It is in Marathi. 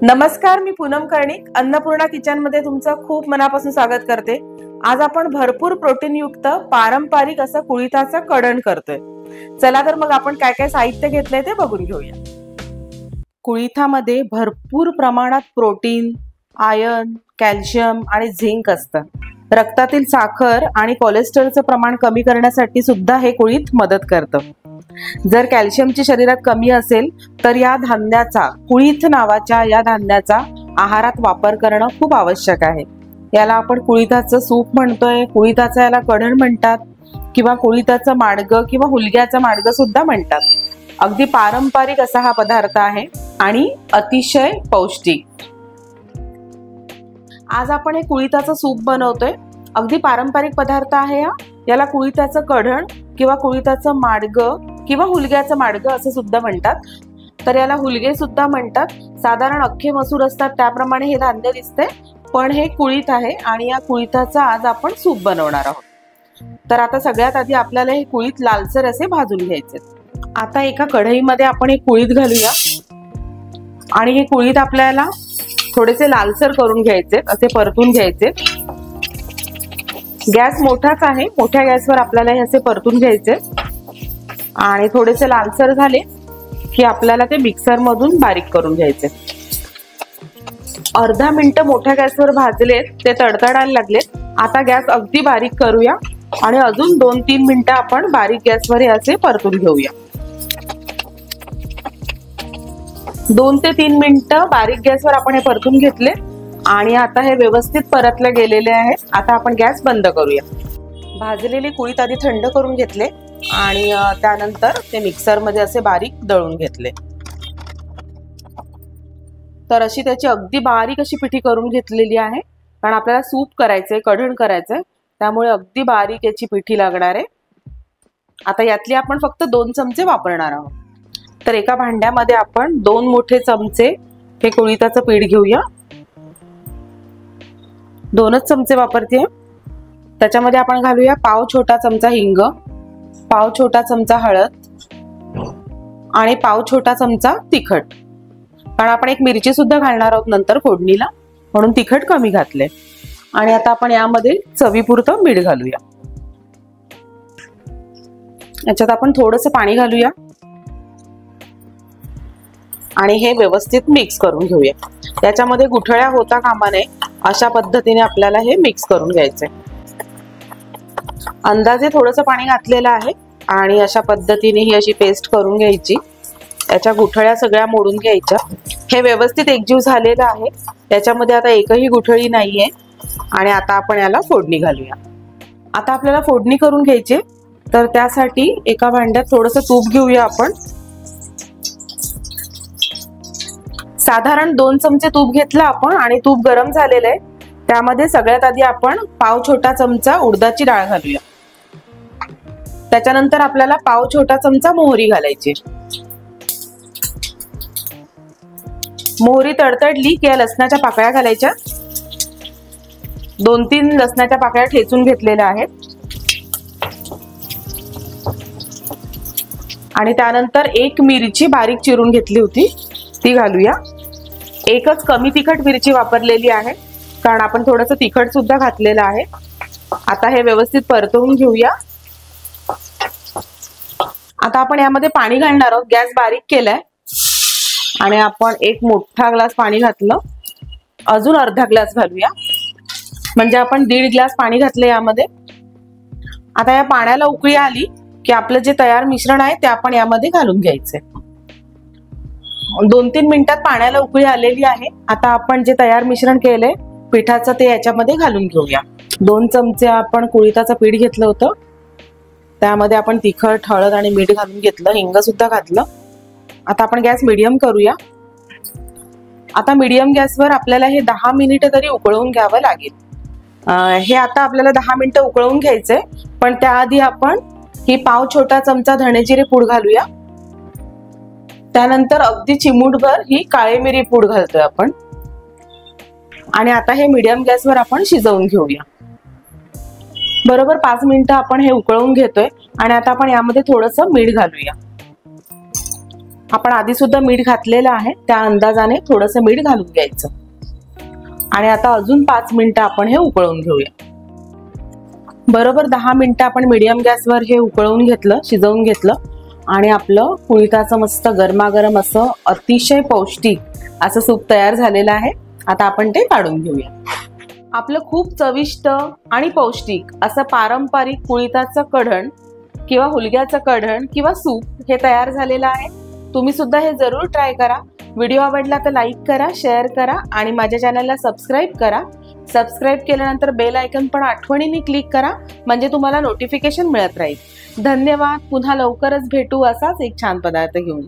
नमस्कार, मी पूनम कर्णिक अन्नपूर्णा किचन मध्ये तुमचं खूप मनापासून स्वागत करते। आज आपण भरपूर प्रोटीन युक्त पारंपरिक असं कुळिथाचं कढण करतोय। चला तर मग आपण काय काय साहित्य घेतलंय ते बघून घेऊया। कुळिथामध्ये भरपूर प्रमाणात प्रोटीन, आयर्न, कॅल्शियम आणि झिंक असतं। रक्तातील साखर आणि कोलेस्टेरॉलचं प्रमाण कमी करण्यासाठी सुद्धा हे कुळिथ मदत करतं। जर कॅल्शियमची शरीरात कमी असेल तर या धान्याचा, कुळिथ नावाच्या या धान्याचा आहारात वापर करणं खूप आवश्यक आहे। याला आपण कुळिथाचं सूप म्हणतोय, कुळिथाचं याला कढण म्हणतात किंवा कुळिथाचं माडगं किंवा हुलग्याचं माडगं सुद्धा म्हणतात। अगदी पारंपरिक असा हा पदार्थ आहे आणि अतिशय पौष्टिक। आज आपण हे कुळिथाचं सूप बनवतोय। अगदी पारंपरिक पदार्थ आहे हा। याला कुळिथाचं कढण किंवा कुळिथाचं माडगं किंवा हुलग्याचं माडगं असं सुद्धा म्हणतात। तर याला हुलगे सुद्धा म्हणतात। साधारण अख्खे मसूर असतात त्याप्रमाणे हे धान्य दिसते, पण हे कुळिथ आहे आणि या कुळिथाचं आज आपण सूप बनवणार आहोत। तर आता सगळ्यात आधी आपल्याला हे कुळिथ लालसर असे भाजून घ्यायचे। आता एका कढईमध्ये आपण हे कुळिथ घालूया आणि हे कुळिथ आपल्याला थोडेसे लालसर करून घ्यायचे, असे परतून घ्यायचे। गॅस मोठाच आहे, मोठ्या गॅसवर आपल्याला हे असे परतून घ्यायचे आणि थोडेसे लालसर झाले की आपल्याला ते मिक्सर मधून बारीक करून घ्यायचे। अर्धा मिनिट मोठ्या गॅसवर भाजलेत, ते तडतडायला लागलेत। आता गॅस अगदी बारीक करूया आणि अजून 2-3 मिनिटं आपण बारीक गॅसवर हे असे परतून घेऊया। 2 ते 3 मिनिटं बारीक गॅसवर आपण हे परतून घेतले आणि आता हे व्यवस्थित परतले गेलेले आहे। आता आपण गॅस बंद करूया। भाजलेले कुळिथ आधी थंड करून घेतले आणि त्यानंतर ते मिक्सर मध्ये असे बारीक दळून घेतले। तर अशी त्याची अगदी बारीक अशी पिठी करून घेतलेली आहे, कारण आपल्याला सूप करायचंय, कढण करायचंय, त्यामुळे अगदी बारीक याची पिठी लागणार आहे। आता यातली आपण फक्त 2 चमचे वापरणार आहोत। तर एका भांड्यामध्ये आपण 2 मोठे चमचे हे कुळिथाचं पीठ घेऊया। 2च चमचे वापरते। त्याच्यामध्ये आपण घालूया पाव छोटा चमचा हिंग, पाव छोटा चमचा हळद आणि पाव छोटा चमचा तिखट, कारण आपण एक मिरची सुद्धा घालणार आहोत नंतर फोडणीला, म्हणून तिखट कमी घातले। आणि आता आपण यामध्ये चवीपुरतं मीठ घालूया। याच्यात आपण थोडंसं पाणी घालूया आणि हे व्यवस्थित मिक्स करून घेऊया। त्याच्यामध्ये गुठळ्या होता कामा नये, अशा पद्धतीने आपल्याला हे मिक्स करून घ्यायचंय। अंदाजे थोडंसं पाणी घातलेलं आहे आणि अशा पद्धतीने ही अशी पेस्ट करून घ्यायची। याच्या गुठळ्या सगळ्या मोडून घ्यायच्या। हे व्यवस्थित एकजीव झालेलं आहे, त्याच्यामध्ये आता एकही गुठळी नाहीये। आणि आता आपण याला फोडणी घालूया। आता आपल्याला फोडणी करून घ्यायची, तर त्यासाठी एका भांड्यात थोडंसं तूप घेऊया आपण। साधारण 2 चमचे तूप घेतलं आपण आणि तूप गरम झालेलं आहे। त्यामध्ये सगळ्यात आधी आपण पाव छोटा चमचा उडदाची डाळ घालूया। त्याच्यानंतर आपल्याला पाव छोटा चमचा मोहरी घालायची। मोहरी तडतडली की या लसणाच्या पाकळ्या घालायच्या। 2-3 लसणाच्या पाकळ्या ठेचून घेतलेल्या आहेत आणि त्यानंतर एक मिरची बारीक चिरून घेतली होती ती घालूया। एकच कमी तिखट मिरची वापरलेली आहे, कारण आपण थोडंसं तिखट सुद्धा घातलेलं आहे। आता हे व्यवस्थित परतवून घेऊया। आता आपण यामध्ये पाणी घालणार आहोत। गॅस बारीक केलाय आणि आपण एक मोठा ग्लास पाणी घातलं, अजून अर्धा ग्लास घालूया, म्हणजे आपण 1.5 ग्लास पाणी घातलं यामध्ये। आता या पाण्याला उकळी आली की आपलं जे तयार मिश्रण आहे ते आपण यामध्ये घालून घ्यायचंय। 2-3 मिनिटात पाण्याला उकळी आलेली आहे। आता आपण जे तयार मिश्रण केलंय पिठाचं ते याच्यामध्ये घालून घेऊया। 2 चमचे आपण कुळिथाचं पीठ घेतलं होतं, त्यामध्ये आपण तिखट, हळद आणि मीठ घालून घेतलं, हिंग सुद्धा घातलं। आता आपण गॅस मीडियम करूया। आता मीडियम गॅसवर आपल्याला हे 10 मिनिटं तरी उकळवून घ्यावं लागेल। हे आता आपल्याला 10 मिनिटं उकळवून घ्यायचंय, पण त्याआधी आपण ही पाव छोटा चमचा धणे जिरे पूड घालूया। त्यानंतर अगदी चिमूटभर ही काळी मिरी पूड घालतोय आपण आणि आता हे मीडियम गॅसवर आपण शिजवून घेऊया। बरोबर 5 मिनिटं आपण हे उकळवून घेतोय आणि आता आपण यामध्ये थोडंसं मीठ घालूया। आपण आधी सुद्धा मीठ घातलेलं आहे, त्या अंदाजाने थोडंसं मीठ घालून घ्यायचं आणि आता अजून 5 मिनिटं आपण हे उकळून घेऊया। बरोबर 10 मिनिटं आपण मीडियम गॅसवर हे उकळून घेतलं, शिजवून घेतलं आणि आपलं कुळिथाचं मस्त गरमागरम असं अतिशय पौष्टिक असं सूप तयार झालेलं आहे। आता आपण ते काढून घेऊया। आपलं खूप चविष्ट आणि पौष्टिक असं पारंपरिक कुळिथाचं कढण किंवा हुलग्याचं कढण किंवा सूप हे तयार झालेलं आहे। तुम्ही सुद्धा हे जरूर ट्राय करा। व्हिडिओ आवडला तर लाईक करा, शेअर करा आणि माझ्या चॅनलला सबस्क्राईब करा। सबस्क्राईब केल्यानंतर बेल आयकॉन पण आठवणीने क्लिक करा, म्हणजे तुम्हाला नोटिफिकेशन मिळत राहील। धन्यवाद। पुन्हा लवकरच भेटू असाच एक छान पदार्थ घेऊन।